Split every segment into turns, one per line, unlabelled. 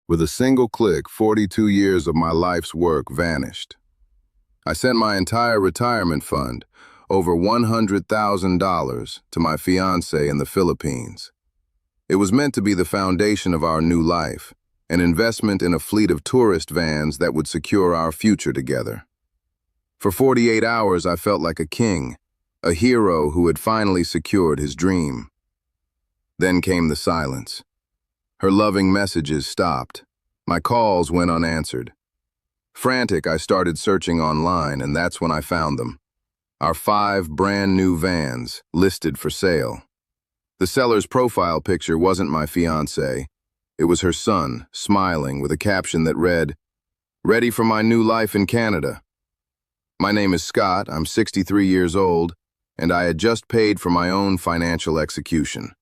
With a single click, 42 years of my life's work vanished. I sent my entire retirement fund, over $100,000, to my fiancée in the Philippines. It was meant to be the foundation of our new life, an investment in a fleet of tourist vans that would secure our future together. For 48 hours, I felt like a king, a hero who had finally secured his dream. Then came the silence. Her loving messages stopped. My calls went unanswered. Frantic, I started searching online, and that's when I found them. Our 5 brand new vans, listed for sale. The seller's profile picture wasn't my fiancé. It was her son, smiling, with a caption that read, "Ready for my new life in Canada." My name is Scott, I'm 63 years old, and I had just paid for my own financial execution.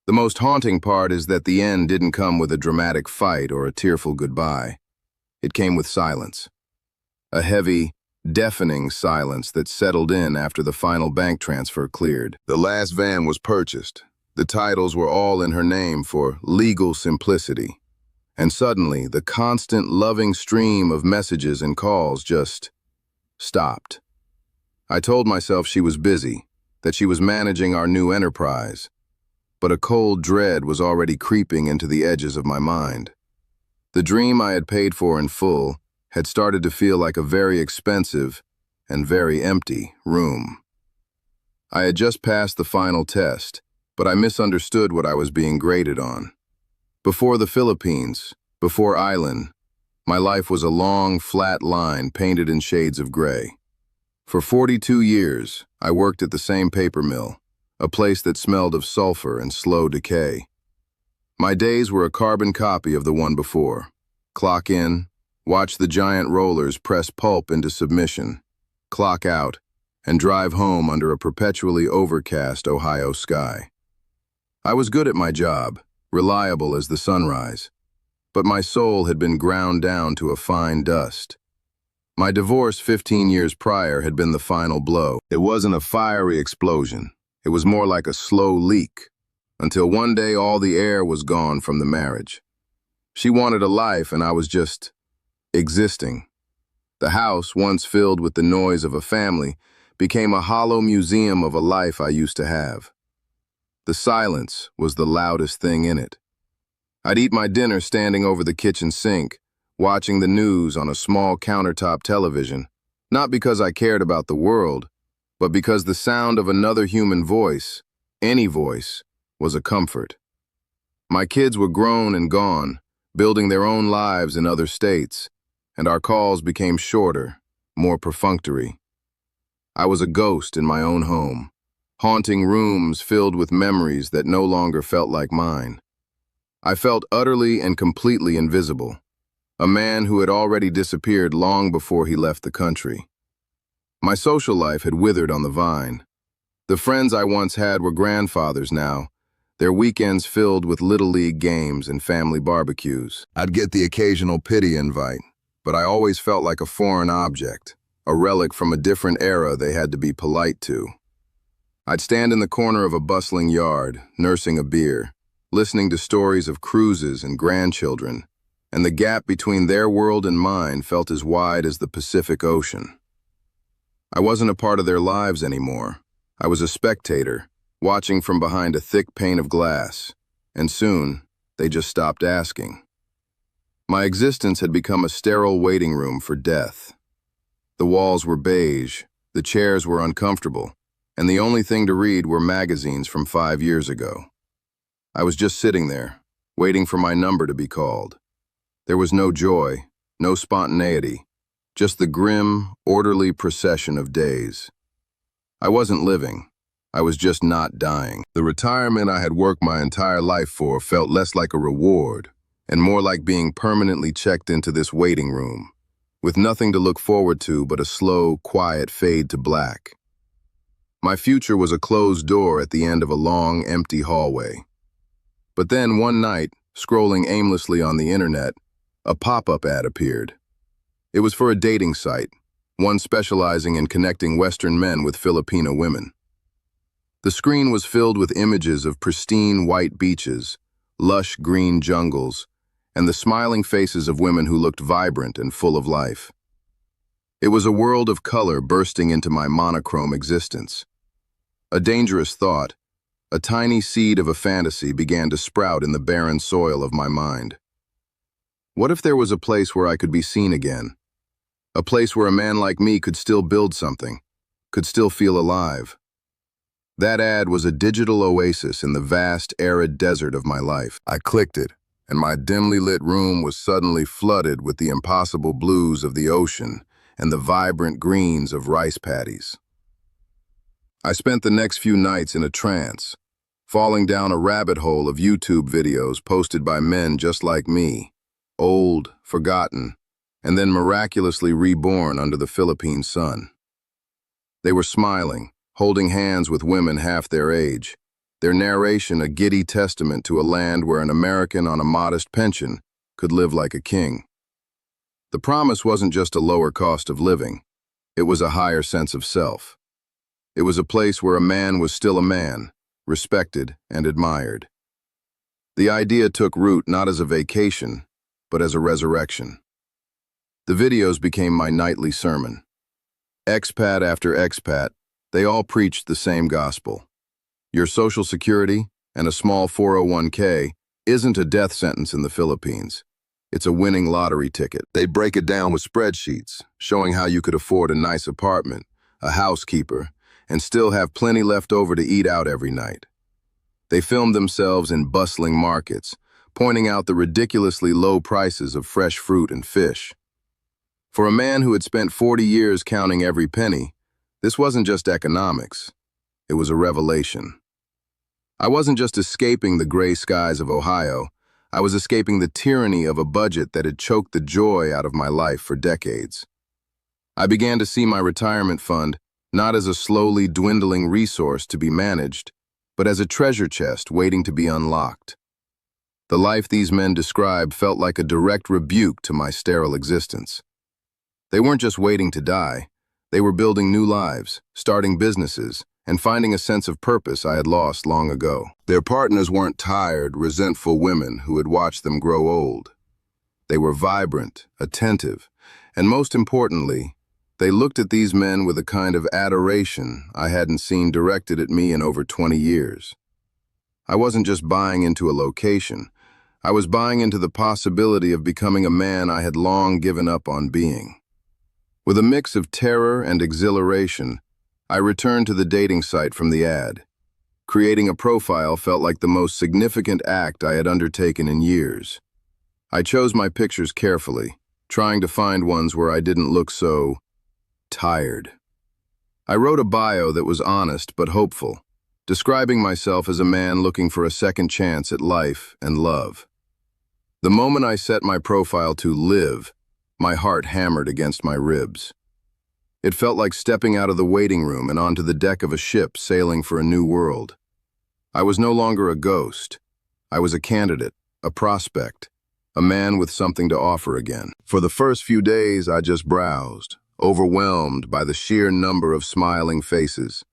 The most haunting part is that the end didn't come with a dramatic fight or a tearful goodbye. It came with silence. A heavy, deafening silence that settled in after the final bank transfer cleared. The last van was purchased. The titles were all in her name for legal simplicity. And suddenly, the constant, loving stream of messages and calls just stopped. I told myself she was busy, that she was managing our new enterprise. But a cold dread was already creeping into the edges of my mind. The dream I had paid for in full had started to feel like a very expensive and very empty room. I had just passed the final test, but I misunderstood what I was being graded on. Before the Philippines, before Island, my life was a long, flat line painted in shades of gray. For 42 years, I worked at the same paper mill, a place that smelled of sulfur and slow decay. My days were a carbon copy of the one before. Clock in, watch the giant rollers press pulp into submission, clock out, and drive home under a perpetually overcast Ohio sky. I was good at my job, reliable as the sunrise, but my soul had been ground down to a fine dust. My divorce 15 years prior had been the final blow. It wasn't a fiery explosion. It was more like a slow leak, until one day all the air was gone from the marriage. She wanted a life, and I was just existing. The house, once filled with the noise of a family, became a hollow museum of a life I used to have. The silence was the loudest thing in it. I'd eat my dinner standing over the kitchen sink, watching the news on a small countertop television, not because I cared about the world, but because the sound of another human voice, any voice, was a comfort. My kids were grown and gone, building their own lives in other states, and our calls became shorter, more perfunctory. I was a ghost in my own home, haunting rooms filled with memories that no longer felt like mine. I felt utterly and completely invisible, a man who had already disappeared long before he left the country. My social life had withered on the vine. The friends I once had were grandfathers now, their weekends filled with Little League games and family barbecues. I'd get the occasional pity invite, but I always felt like a foreign object, a relic from a different era they had to be polite to. I'd stand in the corner of a bustling yard, nursing a beer, listening to stories of cruises and grandchildren, and the gap between their world and mine felt as wide as the Pacific Ocean. I wasn't a part of their lives anymore. I was a spectator, watching from behind a thick pane of glass, and soon, they just stopped asking. My existence had become a sterile waiting room for death. The walls were beige, the chairs were uncomfortable, and the only thing to read were magazines from 5 years ago. I was just sitting there, waiting for my number to be called. There was no joy, no spontaneity, just the grim, orderly procession of days. I wasn't living. I was just not dying. The retirement I had worked my entire life for felt less like a reward and more like being permanently checked into this waiting room, with nothing to look forward to but a slow, quiet fade to black. My future was a closed door at the end of a long, empty hallway. But then one night, scrolling aimlessly on the internet, a pop-up ad appeared. It was for a dating site, one specializing in connecting Western men with Filipino women. The screen was filled with images of pristine white beaches, lush green jungles, and the smiling faces of women who looked vibrant and full of life. It was a world of color bursting into my monochrome existence. A dangerous thought, a tiny seed of a fantasy began to sprout in the barren soil of my mind. What if there was a place where I could be seen again? A place where a man like me could still build something, could still feel alive. That ad was a digital oasis in the vast, arid desert of my life. I clicked it, and my dimly lit room was suddenly flooded with the impossible blues of the ocean and the vibrant greens of rice paddies. I spent the next few nights in a trance, falling down a rabbit hole of YouTube videos posted by men just like me, old, forgotten, and then miraculously reborn under the Philippine sun. They were smiling, holding hands with women half their age, their narration a giddy testament to a land where an American on a modest pension could live like a king. The promise wasn't just a lower cost of living, it was a higher sense of self. It was a place where a man was still a man, respected and admired. The idea took root not as a vacation, but as a resurrection. The videos became my nightly sermon. Expat after expat, they all preached the same gospel. Your Social Security and a small 401k isn't a death sentence in the Philippines. It's a winning lottery ticket. They break it down with spreadsheets, showing how you could afford a nice apartment, a housekeeper, and still have plenty left over to eat out every night. They filmed themselves in bustling markets, pointing out the ridiculously low prices of fresh fruit and fish. For a man who had spent 40 years counting every penny, this wasn't just economics, it was a revelation. I wasn't just escaping the gray skies of Ohio, I was escaping the tyranny of a budget that had choked the joy out of my life for decades. I began to see my retirement fund not as a slowly dwindling resource to be managed, but as a treasure chest waiting to be unlocked. The life these men described felt like a direct rebuke to my sterile existence. They weren't just waiting to die, they were building new lives, starting businesses, and finding a sense of purpose I had lost long ago. Their partners weren't tired, resentful women who had watched them grow old. They were vibrant, attentive, and most importantly, they looked at these men with a kind of adoration I hadn't seen directed at me in over 20 years. I wasn't just buying into a location, I was buying into the possibility of becoming a man I had long given up on being. With a mix of terror and exhilaration, I returned to the dating site from the ad. Creating a profile felt like the most significant act I had undertaken in years. I chose my pictures carefully, trying to find ones where I didn't look so tired. I wrote a bio that was honest but hopeful, describing myself as a man looking for a second chance at life and love. The moment I set my profile to live, my heart hammered against my ribs. It felt like stepping out of the waiting room and onto the deck of a ship sailing for a new world. I was no longer a ghost. I was a candidate, a prospect, a man with something to offer again. For the first few days, I just browsed, overwhelmed by the sheer number of smiling faces.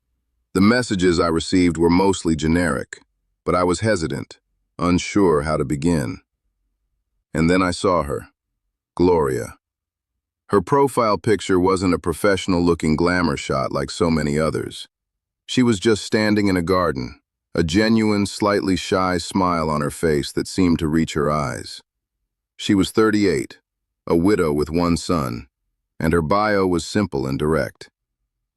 The messages I received were mostly generic, but I was hesitant, unsure how to begin. And then I saw her, Gloria. Her profile picture wasn't a professional-looking glamour shot like so many others. She was just standing in a garden, a genuine, slightly shy smile on her face that seemed to reach her eyes. She was 38, a widow with one son, and her bio was simple and direct.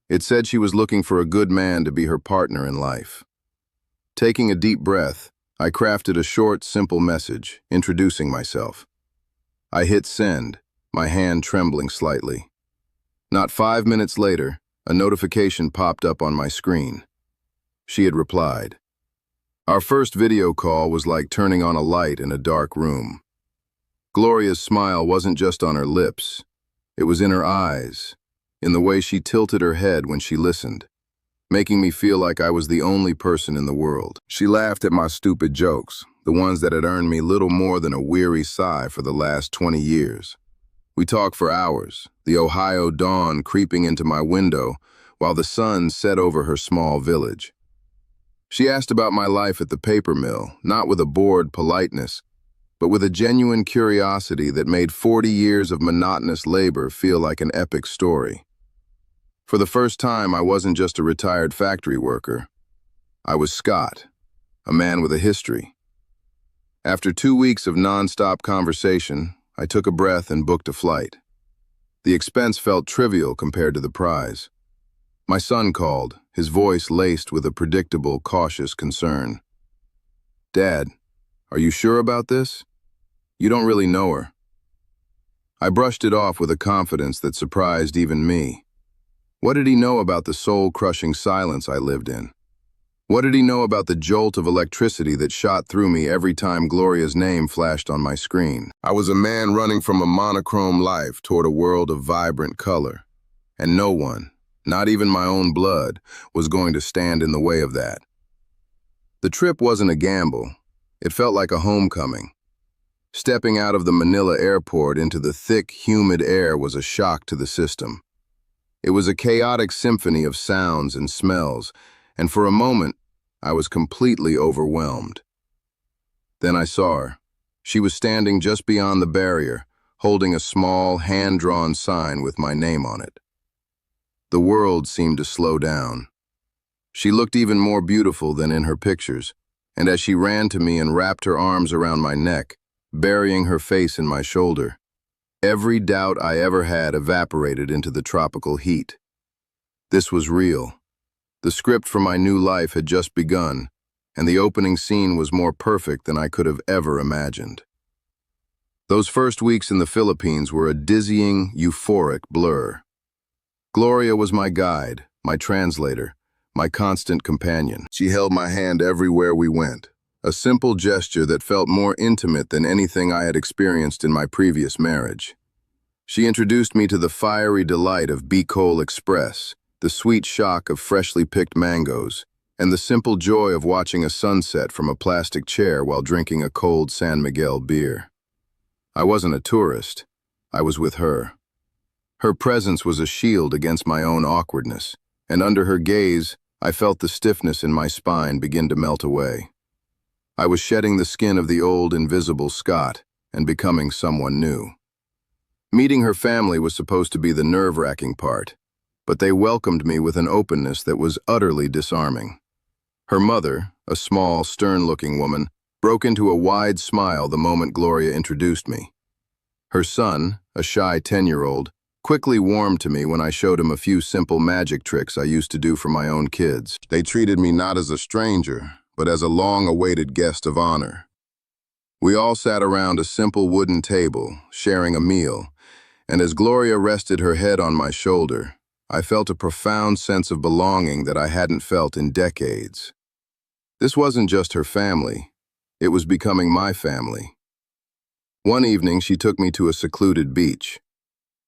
It said she was looking for a good man to be her partner in life. Taking a deep breath, I crafted a short, simple message, introducing myself. I hit send, my hand trembling slightly. Not 5 minutes later, a notification popped up on my screen. She had replied. Our first video call was like turning on a light in a dark room. Gloria's smile wasn't just on her lips. It was in her eyes, in the way she tilted her head when she listened, making me feel like I was the only person in the world. She laughed at my stupid jokes, the ones that had earned me little more than a weary sigh for the last 20 years. We talked for hours, the Ohio dawn creeping into my window while the sun set over her small village. She asked about my life at the paper mill, not with a bored politeness, but with a genuine curiosity that made 40 years of monotonous labor feel like an epic story. For the first time, I wasn't just a retired factory worker. I was Scott, a man with a history. After 2 weeks of non-stop conversation, I took a breath and booked a flight. The expense felt trivial compared to the prize. My son called, his voice laced with a predictable, cautious concern. "Dad, are you sure about this? You don't really know her." I brushed it off with a confidence that surprised even me. What did he know about the soul-crushing silence I lived in? What did he know about the jolt of electricity that shot through me every time Gloria's name flashed on my screen? I was a man running from a monochrome life toward a world of vibrant color, and no one, not even my own blood, was going to stand in the way of that. The trip wasn't a gamble. It felt like a homecoming. Stepping out of the Manila airport into the thick, humid air was a shock to the system. It was a chaotic symphony of sounds and smells, and for a moment, I was completely overwhelmed. Then I saw her. She was standing just beyond the barrier, holding a small, hand-drawn sign with my name on it. The world seemed to slow down. She looked even more beautiful than in her pictures, and as she ran to me and wrapped her arms around my neck, burying her face in my shoulder, every doubt I ever had evaporated into the tropical heat. This was real. The script for my new life had just begun, and the opening scene was more perfect than I could have ever imagined. Those first weeks in the Philippines were a dizzying, euphoric blur. Gloria was my guide, my translator, my constant companion. She held my hand everywhere we went, a simple gesture that felt more intimate than anything I had experienced in my previous marriage. She introduced me to the fiery delight of Bicol Express, the sweet shock of freshly picked mangoes, and the simple joy of watching a sunset from a plastic chair while drinking a cold San Miguel beer. I wasn't a tourist. I was with her. Her presence was a shield against my own awkwardness, and under her gaze, I felt the stiffness in my spine begin to melt away. I was shedding the skin of the old, invisible Scott and becoming someone new. Meeting her family was supposed to be the nerve-wracking part, but they welcomed me with an openness that was utterly disarming. Her mother, a small, stern-looking woman, broke into a wide smile the moment Gloria introduced me. Her son, a shy 10-year-old, quickly warmed to me when I showed him a few simple magic tricks I used to do for my own kids. They treated me not as a stranger, but as a long-awaited guest of honor. We all sat around a simple wooden table, sharing a meal, and as Gloria rested her head on my shoulder, I felt a profound sense of belonging that I hadn't felt in decades. This wasn't just her family, it was becoming my family. One evening, she took me to a secluded beach.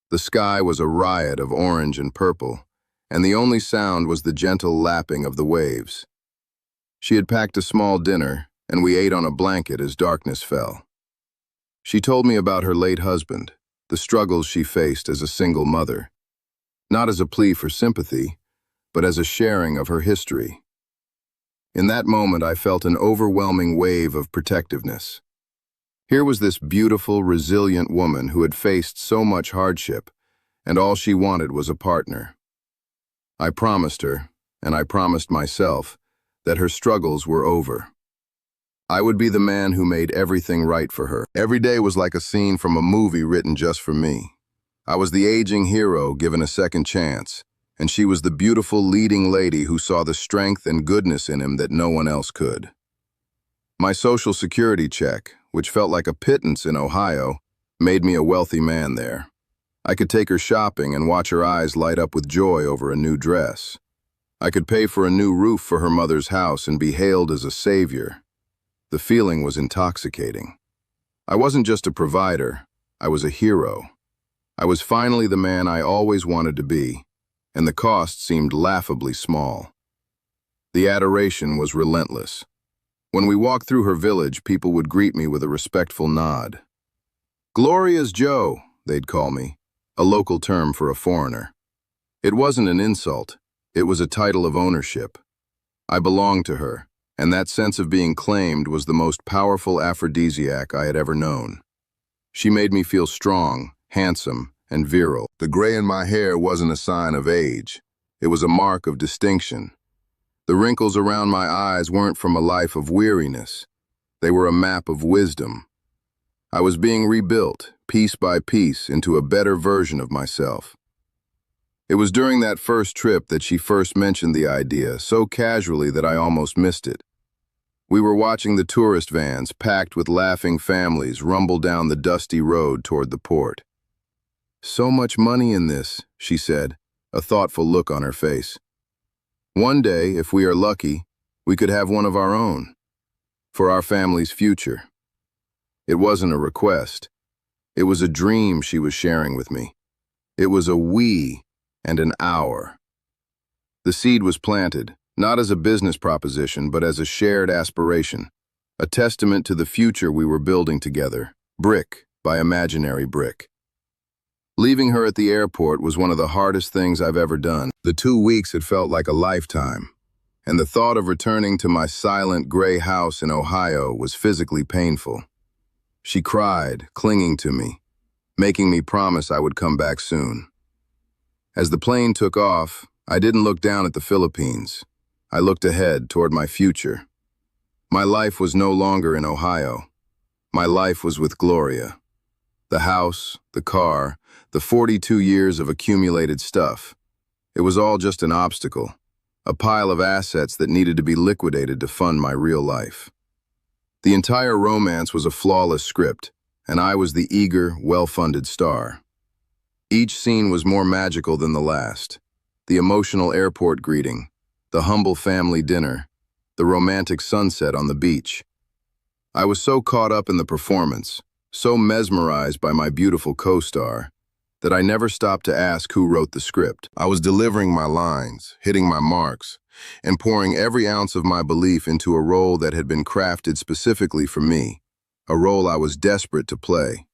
The sky was a riot of orange and purple, and the only sound was the gentle lapping of the waves. She had packed a small dinner, and we ate on a blanket as darkness fell. She told me about her late husband, the struggles she faced as a single mother, not as a plea for sympathy, but as a sharing of her history. In that moment, I felt an overwhelming wave of protectiveness. Here was this beautiful, resilient woman who had faced so much hardship, and all she wanted was a partner. I promised her, and I promised myself, that her struggles were over. I would be the man who made everything right for her. Every day was like a scene from a movie written just for me. I was the aging hero given a second chance, and she was the beautiful leading lady who saw the strength and goodness in him that no one else could. My Social Security check, which felt like a pittance in Ohio, made me a wealthy man there. I could take her shopping and watch her eyes light up with joy over a new dress. I could pay for a new roof for her mother's house and be hailed as a savior. The feeling was intoxicating. I wasn't just a provider, I was a hero. I was finally the man I always wanted to be, and the cost seemed laughably small. The adoration was relentless. When we walked through her village, people would greet me with a respectful nod. "Gloria's Joe," they'd call me, a local term for a foreigner. It wasn't an insult, it was a title of ownership. I belonged to her, And that sense of being claimed was the most powerful aphrodisiac I had ever known. She made me feel strong, handsome, and virile. The gray in my hair wasn't a sign of age. It was a mark of distinction. The wrinkles around my eyes weren't from a life of weariness. They were a map of wisdom. I was being rebuilt, piece by piece, into a better version of myself. It was during that first trip that she first mentioned the idea, so casually that I almost missed it. We were watching the tourist vans, packed with laughing families, rumble down the dusty road toward the port. "So much money in this," she said, a thoughtful look on her face. "One day, if we are lucky, we could have one of our own, for our family's future." It wasn't a request. It was a dream she was sharing with me. It was a we and an our. The seed was planted, not as a business proposition, but as a shared aspiration, a testament to the future we were building together, brick by imaginary brick. Leaving her at the airport was one of the hardest things I've ever done. The 2 weeks had felt like a lifetime, and the thought of returning to my silent gray house in Ohio was physically painful. She cried, clinging to me, making me promise I would come back soon. As the plane took off, I didn't look down at the Philippines. I looked ahead toward my future. My life was no longer in Ohio. My life was with Gloria. The house, the car, the 42 years of accumulated stuff. It was all just an obstacle, a pile of assets that needed to be liquidated to fund my real life. The entire romance was a flawless script, and I was the eager, well-funded star. Each scene was more magical than the last. The emotional airport greeting, the humble family dinner, the romantic sunset on the beach. I was so caught up in the performance, so mesmerized by my beautiful co-star, that I never stopped to ask who wrote the script. I was delivering my lines, hitting my marks, and pouring every ounce of my belief into a role that had been crafted specifically for me, a role I was desperate to play.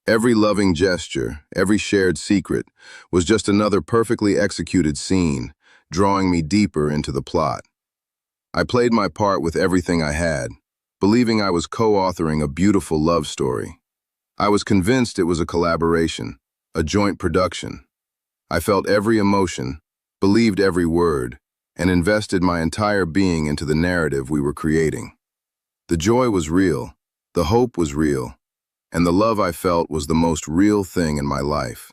Every loving gesture, every shared secret, was just another perfectly executed scene, drawing me deeper into the plot. I played my part with everything I had, believing I was co-authoring a beautiful love story. I was convinced it was a collaboration, a joint production. I felt every emotion, believed every word, and invested my entire being into the narrative we were creating. The joy was real, the hope was real, and the love I felt was the most real thing in my life.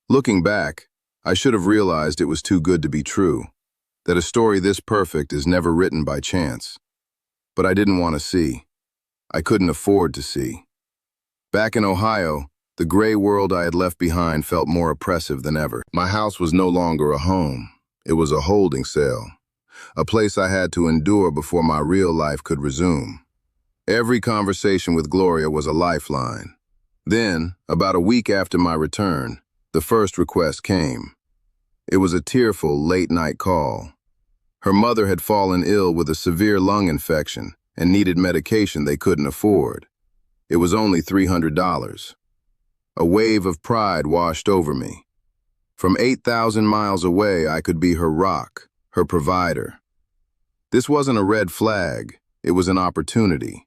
Looking back, I should have realized it was too good to be true, that a story this perfect is never written by chance. But I didn't want to see. I couldn't afford to see. Back in Ohio, the gray world I had left behind felt more oppressive than ever. My house was no longer a home. It was a holding cell, a place I had to endure before my real life could resume. Every conversation with Gloria was a lifeline. Then, about a week after my return, the first request came. It was a tearful, late-night call. Her mother had fallen ill with a severe lung infection and needed medication they couldn't afford. It was only $300. A wave of pride washed over me. From 8,000 miles away, I could be her rock, her provider. This wasn't a red flag, it was an opportunity.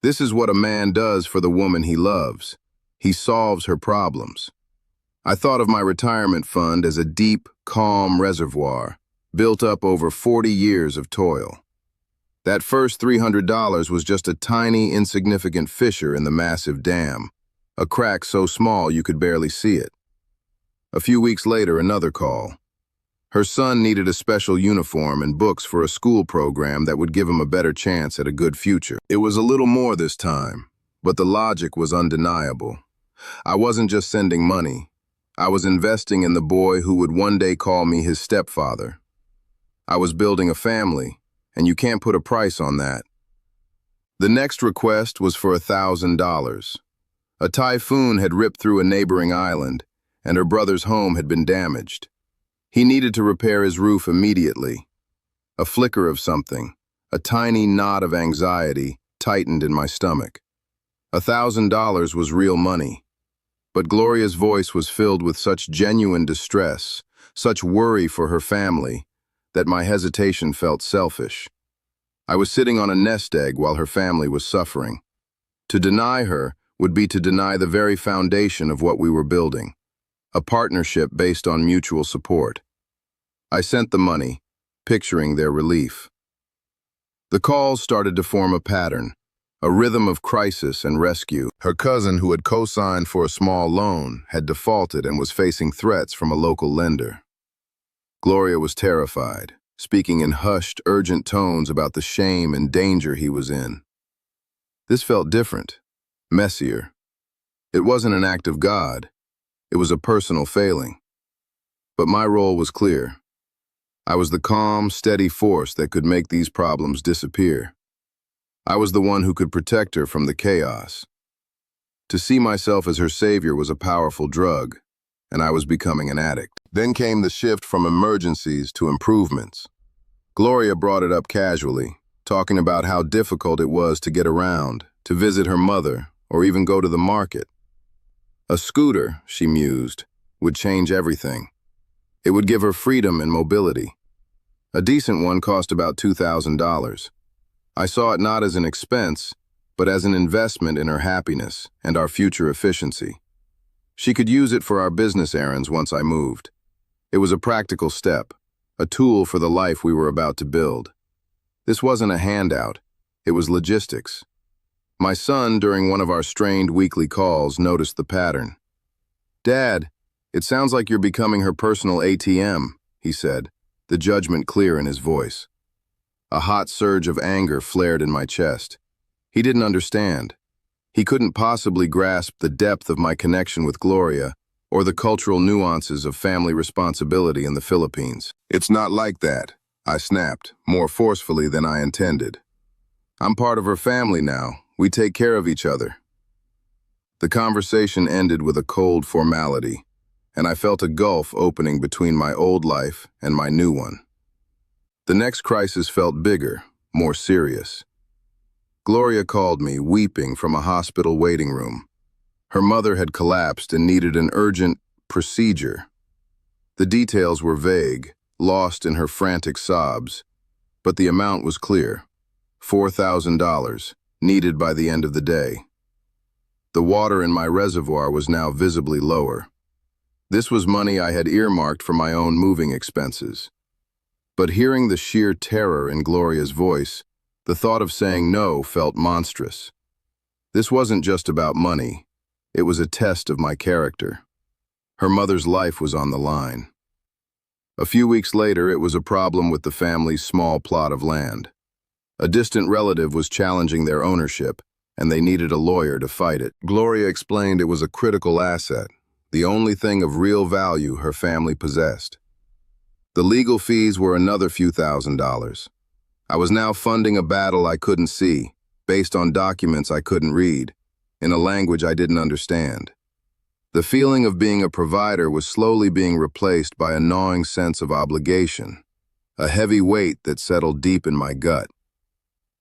This is what a man does for the woman he loves. He solves her problems. I thought of my retirement fund as a deep, calm reservoir, built up over 40 years of toil. That first $300 was just a tiny, insignificant fissure in the massive dam, a crack so small you could barely see it. A few weeks later, another call. Her son needed a special uniform and books for a school program that would give him a better chance at a good future. It was a little more this time, but the logic was undeniable. I wasn't just sending money. I was investing in the boy who would one day call me his stepfather. I was building a family, and you can't put a price on that. The next request was for $1,000. A typhoon had ripped through a neighboring island, and her brother's home had been damaged. He needed to repair his roof immediately. A flicker of something, a tiny knot of anxiety, tightened in my stomach. $1,000 was real money, but Gloria's voice was filled with such genuine distress, such worry for her family, that my hesitation felt selfish. I was sitting on a nest egg while her family was suffering. To deny her would be to deny the very foundation of what we were building, a partnership based on mutual support. I sent the money, picturing their relief. The calls started to form a pattern, a rhythm of crisis and rescue. Her cousin, who had co-signed for a small loan, had defaulted and was facing threats from a local lender. Gloria was terrified, speaking in hushed, urgent tones about the shame and danger he was in. This felt different, messier. It wasn't an act of God. It was a personal failing. But my role was clear. I was the calm, steady force that could make these problems disappear. I was the one who could protect her from the chaos. To see myself as her savior was a powerful drug, and I was becoming an addict. Then came the shift from emergencies to improvements. Gloria brought it up casually, talking about how difficult it was to get around, to visit her mother, or even go to the market. A scooter, she mused, would change everything. It would give her freedom and mobility. A decent one cost about $2,000. I saw it not as an expense, but as an investment in her happiness and our future efficiency. She could use it for our business errands once I moved. It was a practical step, a tool for the life we were about to build. This wasn't a handout, it was logistics. My son, during one of our strained weekly calls, noticed the pattern. "Dad, it sounds like you're becoming her personal ATM," he said, the judgment clear in his voice. A hot surge of anger flared in my chest. He didn't understand. He couldn't possibly grasp the depth of my connection with Gloria or the cultural nuances of family responsibility in the Philippines. "It's not like that," I snapped, more forcefully than I intended. "I'm part of her family now. We take care of each other." The conversation ended with a cold formality, and I felt a gulf opening between my old life and my new one. The next crisis felt bigger, more serious. Gloria called me, weeping from a hospital waiting room. Her mother had collapsed and needed an urgent procedure. The details were vague, lost in her frantic sobs, but the amount was clear: $4,000, needed by the end of the day. The water in my reservoir was now visibly lower. This was money I had earmarked for my own moving expenses. But hearing the sheer terror in Gloria's voice, the thought of saying no felt monstrous. This wasn't just about money. It was a test of my character. Her mother's life was on the line. A few weeks later, it was a problem with the family's small plot of land. A distant relative was challenging their ownership, and they needed a lawyer to fight it. Gloria explained it was a critical asset, the only thing of real value her family possessed. The legal fees were another few $1,000s. I was now funding a battle I couldn't see, based on documents I couldn't read, in a language I didn't understand. The feeling of being a provider was slowly being replaced by a gnawing sense of obligation, a heavy weight that settled deep in my gut.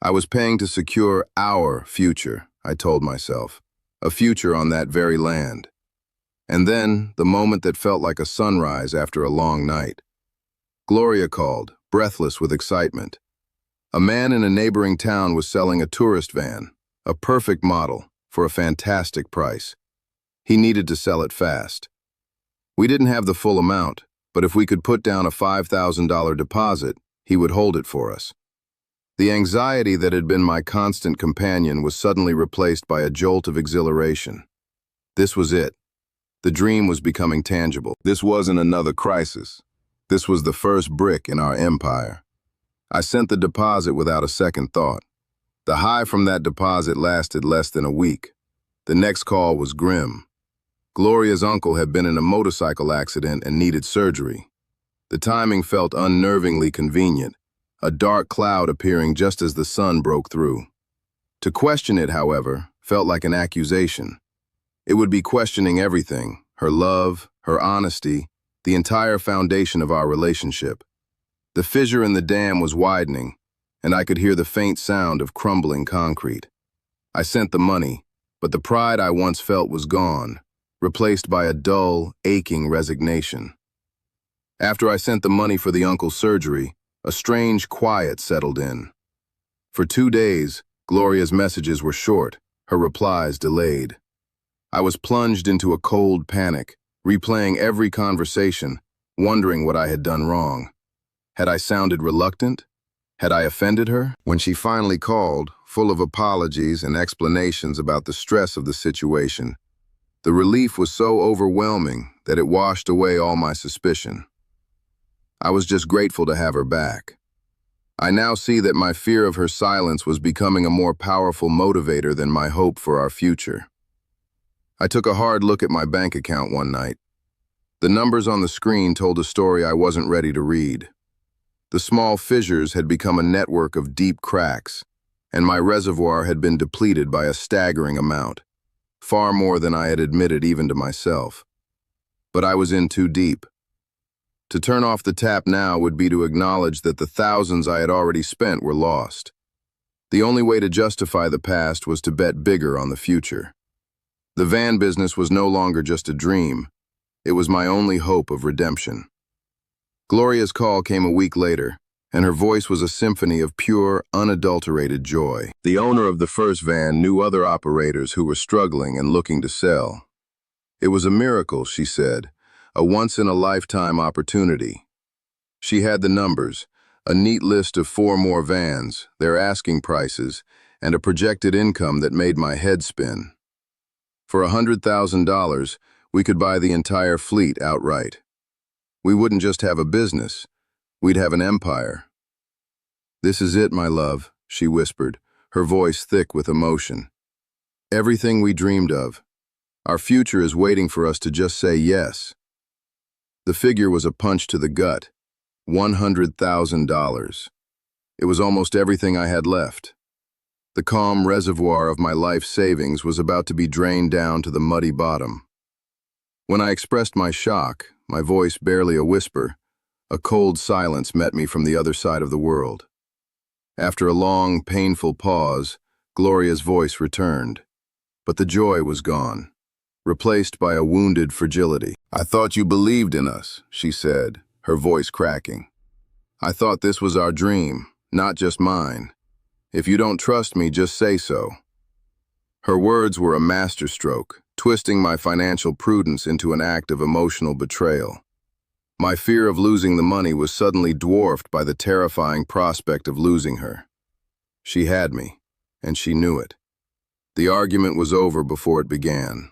I was paying to secure our future, I told myself, a future on that very land. And then, the moment that felt like a sunrise after a long night. Gloria called, breathless with excitement. A man in a neighboring town was selling a tourist van, a perfect model, for a fantastic price. He needed to sell it fast. We didn't have the full amount, but if we could put down a $5,000 deposit, he would hold it for us. The anxiety that had been my constant companion was suddenly replaced by a jolt of exhilaration. This was it. The dream was becoming tangible. This wasn't another crisis. This was the first brick in our empire. I sent the deposit without a second thought. The high from that deposit lasted less than a week. The next call was grim. Gloria's uncle had been in a motorcycle accident and needed surgery. The timing felt unnervingly convenient, a dark cloud appearing just as the sun broke through. To question it, however, felt like an accusation. It would be questioning everything: her love, her honesty, the entire foundation of our relationship. The fissure in the dam was widening, and I could hear the faint sound of crumbling concrete. I sent the money, but the pride I once felt was gone, replaced by a dull, aching resignation. After I sent the money for the uncle's surgery, a strange quiet settled in. For 2 days, Gloria's messages were short, her replies delayed. I was plunged into a cold panic, replaying every conversation, wondering what I had done wrong. Had I sounded reluctant? Had I offended her? When she finally called, full of apologies and explanations about the stress of the situation, the relief was so overwhelming that it washed away all my suspicion. I was just grateful to have her back. I now see that my fear of her silence was becoming a more powerful motivator than my hope for our future. I took a hard look at my bank account one night. The numbers on the screen told a story I wasn't ready to read. The small fissures had become a network of deep cracks, and my reservoir had been depleted by a staggering amount, far more than I had admitted even to myself. But I was in too deep. To turn off the tap now would be to acknowledge that the thousands I had already spent were lost. The only way to justify the past was to bet bigger on the future. The van business was no longer just a dream. It was my only hope of redemption. Gloria's call came a week later, and her voice was a symphony of pure, unadulterated joy. The owner of the first van knew other operators who were struggling and looking to sell. It was a miracle, she said, a once-in-a-lifetime opportunity. She had the numbers, a neat list of 4 more vans, their asking prices, and a projected income that made my head spin. For $100,000, we could buy the entire fleet outright. We wouldn't just have a business, we'd have an empire. "This is it, my love," she whispered, her voice thick with emotion. "Everything we dreamed of. Our future is waiting for us to just say yes." The figure was a punch to the gut. $100,000. It was almost everything I had left. The calm reservoir of my life savings was about to be drained down to the muddy bottom. When I expressed my shock, my voice barely a whisper, a cold silence met me from the other side of the world. After a long, painful pause, Gloria's voice returned, but the joy was gone, replaced by a wounded fragility. "I thought you believed in us," she said, her voice cracking. "I thought this was our dream, not just mine. If you don't trust me, just say so." Her words were a masterstroke, twisting my financial prudence into an act of emotional betrayal. My fear of losing the money was suddenly dwarfed by the terrifying prospect of losing her. She had me, and she knew it. The argument was over before it began.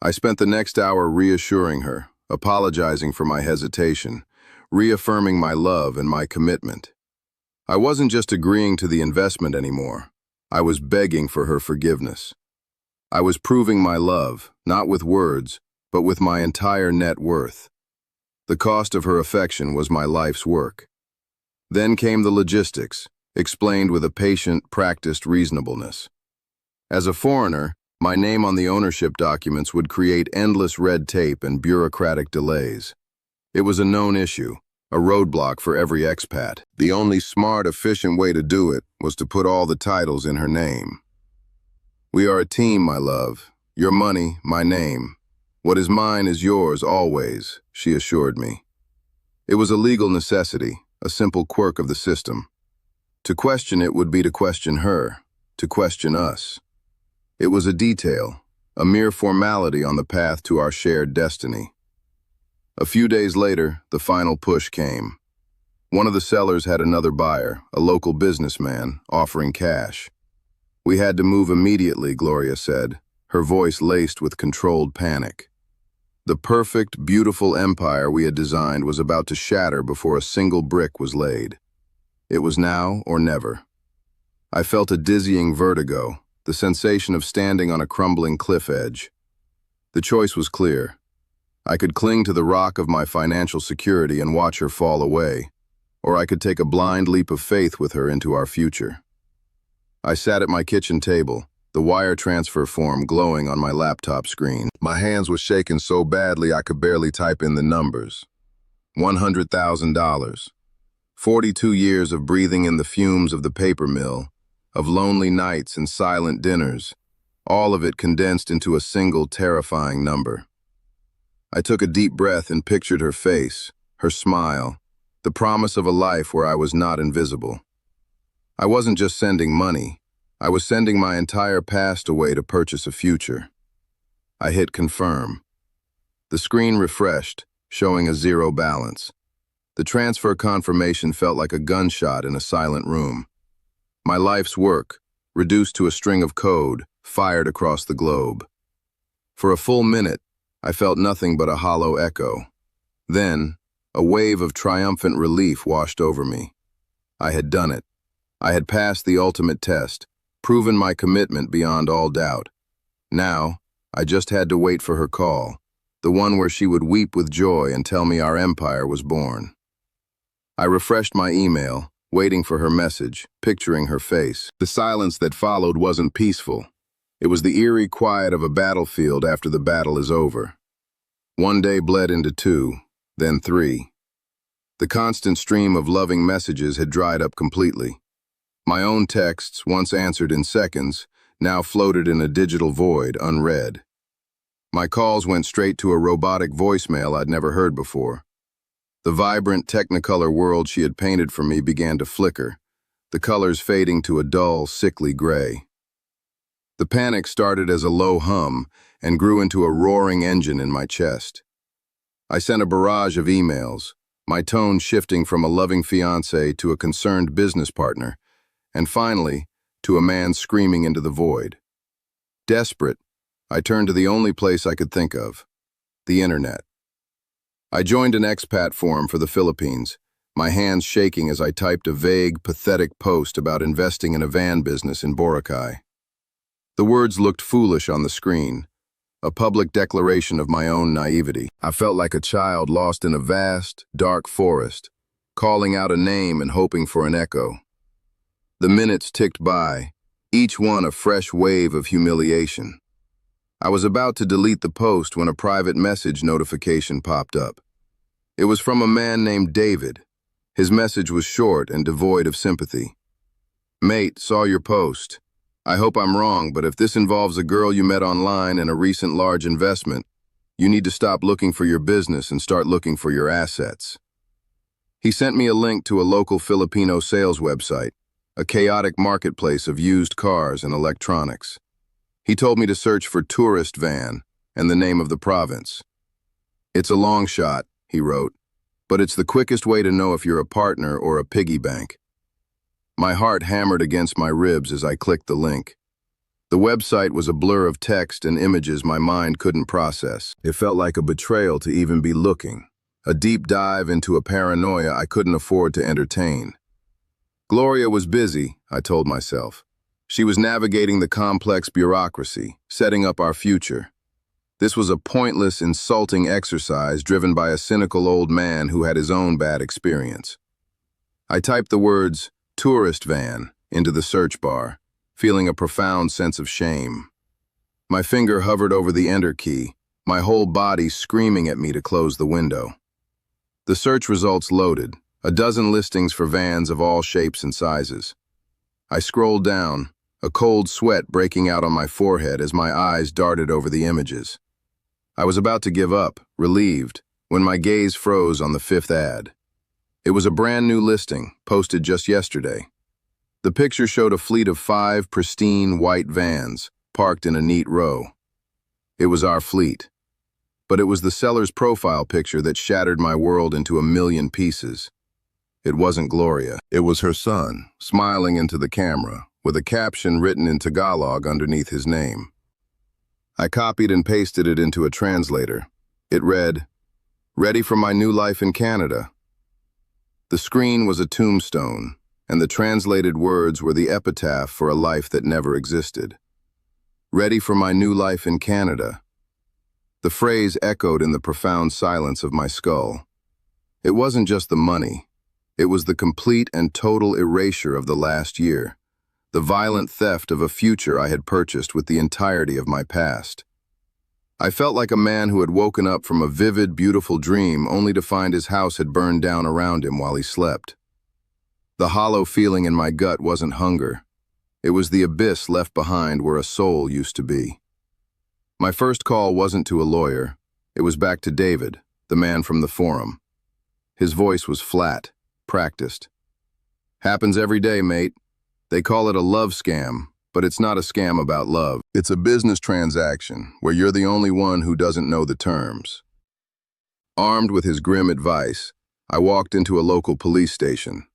I spent the next hour reassuring her, apologizing for my hesitation, reaffirming my love and my commitment. I wasn't just agreeing to the investment anymore. I was begging for her forgiveness. I was proving my love, not with words, but with my entire net worth. The cost of her affection was my life's work. Then came the logistics, explained with a patient, practiced reasonableness. As a foreigner, my name on the ownership documents would create endless red tape and bureaucratic delays. It was a known issue, a roadblock for every expat. The only smart, efficient way to do it was to put all the titles in her name. "We are a team, my love. Your money, my name. What is mine is yours always," she assured me. It was a legal necessity, a simple quirk of the system. To question it would be to question her, to question us. It was a detail, a mere formality on the path to our shared destiny. A few days later, the final push came. One of the sellers had another buyer, a local businessman, offering cash. "We had to move immediately," Gloria said, her voice laced with controlled panic. The perfect, beautiful empire we had designed was about to shatter before a single brick was laid. It was now or never. I felt a dizzying vertigo, the sensation of standing on a crumbling cliff edge. The choice was clear. I could cling to the rock of my financial security and watch her fall away, or I could take a blind leap of faith with her into our future. I sat at my kitchen table, the wire transfer form glowing on my laptop screen. My hands were shaking so badly I could barely type in the numbers. $100,000. 42 years of breathing in the fumes of the paper mill, of lonely nights and silent dinners, all of it condensed into a single terrifying number. I took a deep breath and pictured her face, her smile, the promise of a life where I was not invisible. I wasn't just sending money. I was sending my entire past away to purchase a future. I hit confirm. The screen refreshed, showing a zero balance. The transfer confirmation felt like a gunshot in a silent room. My life's work, reduced to a string of code, fired across the globe. For a full minute, I felt nothing but a hollow echo. Then, a wave of triumphant relief washed over me. I had done it. I had passed the ultimate test, proven my commitment beyond all doubt. Now, I just had to wait for her call, the one where she would weep with joy and tell me our empire was born. I refreshed my email, waiting for her message, picturing her face. The silence that followed wasn't peaceful. It was the eerie quiet of a battlefield after the battle is over. One day bled into 2, then 3. The constant stream of loving messages had dried up completely. My own texts, once answered in seconds, now floated in a digital void, unread. My calls went straight to a robotic voicemail I'd never heard before. The vibrant Technicolor world she had painted for me began to flicker, the colors fading to a dull, sickly gray. The panic started as a low hum and grew into a roaring engine in my chest. I sent a barrage of emails, my tone shifting from a loving fiancé to a concerned business partner, and finally, to a man screaming into the void. Desperate, I turned to the only place I could think of, the internet. I joined an expat forum for the Philippines, my hands shaking as I typed a vague, pathetic post about investing in a van business in Boracay. The words looked foolish on the screen, a public declaration of my own naivety. I felt like a child lost in a vast, dark forest, calling out a name and hoping for an echo. The minutes ticked by, each one a fresh wave of humiliation. I was about to delete the post when a private message notification popped up. It was from a man named David. His message was short and devoid of sympathy. "Mate, saw your post. I hope I'm wrong, but if this involves a girl you met online and a recent large investment, you need to stop looking for your business and start looking for your assets." He sent me a link to a local Filipino sales website, a chaotic marketplace of used cars and electronics. He told me to search for tourist van and the name of the province. "It's a long shot," he wrote, "but it's the quickest way to know if you're a partner or a piggy bank." My heart hammered against my ribs as I clicked the link. The website was a blur of text and images my mind couldn't process. It felt like a betrayal to even be looking, a deep dive into a paranoia I couldn't afford to entertain. Gloria was busy, I told myself. She was navigating the complex bureaucracy, setting up our future. This was a pointless, insulting exercise driven by a cynical old man who had his own bad experience. I typed the words, "tourist van," into the search bar, feeling a profound sense of shame. My finger hovered over the enter key, my whole body screaming at me to close the window. The search results loaded, a dozen listings for vans of all shapes and sizes. I scrolled down, a cold sweat breaking out on my forehead as my eyes darted over the images. I was about to give up, relieved, when my gaze froze on the 5th ad. It was a brand new listing, posted just yesterday. The picture showed a fleet of 5 pristine white vans, parked in a neat row. It was our fleet. But it was the seller's profile picture that shattered my world into a million pieces. It wasn't Gloria. It was her son, smiling into the camera, with a caption written in Tagalog underneath his name. I copied and pasted it into a translator. It read, "Ready for my new life in Canada." The screen was a tombstone, and the translated words were the epitaph for a life that never existed. "Ready for my new life in Canada." The phrase echoed in the profound silence of my skull. It wasn't just the money. It was the complete and total erasure of the last year, the violent theft of a future I had purchased with the entirety of my past. I felt like a man who had woken up from a vivid, beautiful dream only to find his house had burned down around him while he slept. The hollow feeling in my gut wasn't hunger. It was the abyss left behind where a soul used to be. My first call wasn't to a lawyer. It was back to David, the man from the forum. His voice was flat, practiced. "Happens every day, mate. They call it a love scam, but it's not a scam about love. It's a business transaction where you're the only one who doesn't know the terms. Armed with his grim advice, I walked into a local police station.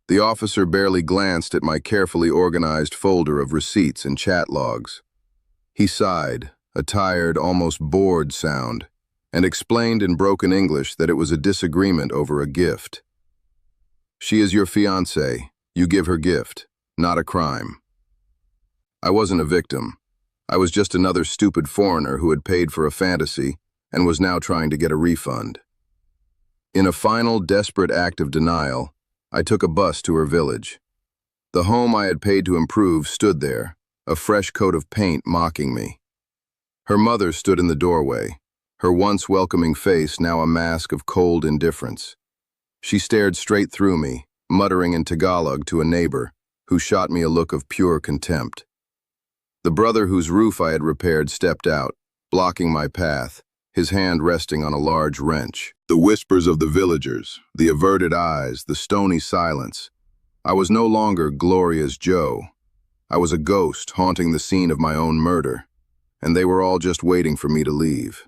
The officer barely glanced at my carefully organized folder of receipts and chat logs. He sighed, a tired, almost bored sound, and explained in broken English that it was a disagreement over a gift. She is your fiancée. You give her gift, not a crime. I wasn't a victim. I was just another stupid foreigner who had paid for a fantasy and was now trying to get a refund. In a final, desperate act of denial, I took a bus to her village. The home I had paid to improve stood there, a fresh coat of paint mocking me. Her mother stood in the doorway, her once welcoming face now a mask of cold indifference. She stared straight through me, muttering in Tagalog to a neighbor, who shot me a look of pure contempt. The brother whose roof I had repaired stepped out, blocking my path, his hand resting on a large wrench. The whispers of the villagers, the averted eyes, the stony silence. I was no longer Gloria's Joe. I was a ghost haunting the scene of my own murder, and they were all just waiting for me to leave.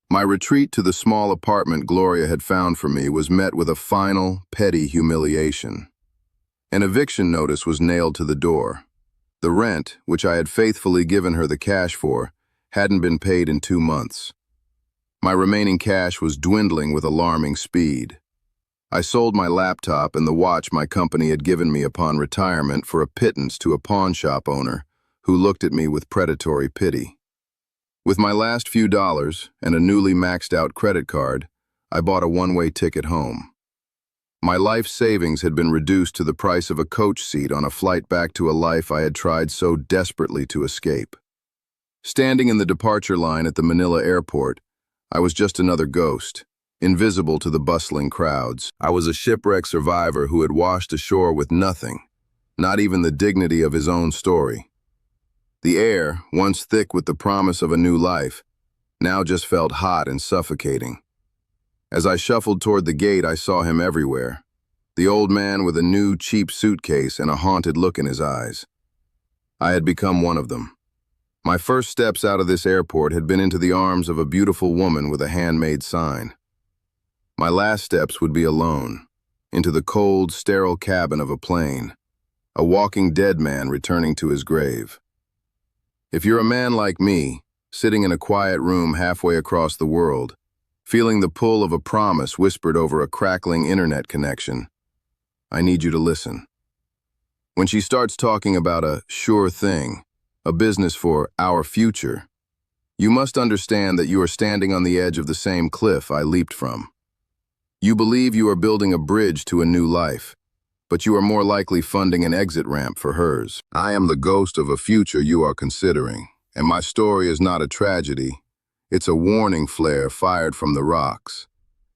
My retreat to the small apartment Gloria had found for me was met with a final, petty humiliation. An eviction notice was nailed to the door. The rent, which I had faithfully given her the cash for, hadn't been paid in 2 months. My remaining cash was dwindling with alarming speed. I sold my laptop and the watch my company had given me upon retirement for a pittance to a pawn shop owner who looked at me with predatory pity. With my last few dollars and a newly maxed-out credit card, I bought a one-way ticket home. My life savings had been reduced to the price of a coach seat on a flight back to a life I had tried so desperately to escape. Standing in the departure line at the Manila airport, I was just another ghost, invisible to the bustling crowds. I was a shipwreck survivor who had washed ashore with nothing, not even the dignity of his own story. The air, once thick with the promise of a new life, now just felt hot and suffocating. As I shuffled toward the gate, I saw him everywhere. The old man with a new, cheap suitcase and a haunted look in his eyes. I had become one of them. My first steps out of this airport had been into the arms of a beautiful woman with a handmade sign. My last steps would be alone, into the cold, sterile cabin of a plane, a walking dead man returning to his grave. If you're a man like me, sitting in a quiet room halfway across the world, feeling the pull of a promise whispered over a crackling internet connection, I need you to listen. When she starts talking about a sure thing, a business for our future, you must understand that you are standing on the edge of the same cliff I leaped from. You believe you are building a bridge to a new life, but you are more likely funding an exit ramp for hers. I am the ghost of a future you are considering, and my story is not a tragedy. It's a warning flare fired from the rocks.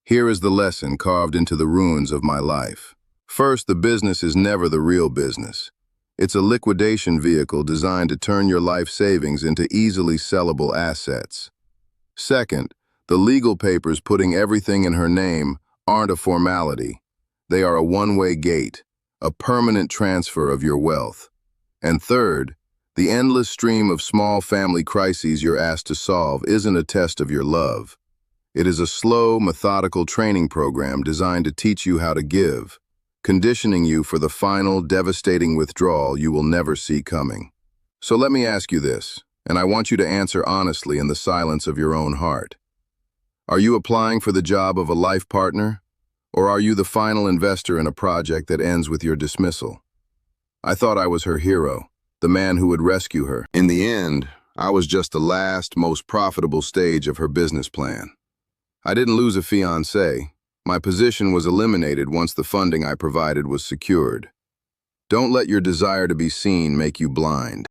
Here is the lesson carved into the ruins of my life. First, the business is never the real business. It's a liquidation vehicle designed to turn your life savings into easily sellable assets. Second, the legal papers putting everything in her name aren't a formality. They are a one-way gate, a permanent transfer of your wealth. And third, the endless stream of small family crises you're asked to solve isn't a test of your love. It is a slow, methodical training program designed to teach you how to give, conditioning you for the final, devastating withdrawal you will never see coming. So let me ask you this, and I want you to answer honestly in the silence of your own heart. Are you applying for the job of a life partner? Or are you the final investor in a project that ends with your dismissal? I thought I was her hero, the man who would rescue her. In the end, I was just the last, most profitable stage of her business plan. I didn't lose a fiancé. My position was eliminated once the funding I provided was secured. Don't let your desire to be seen make you blind.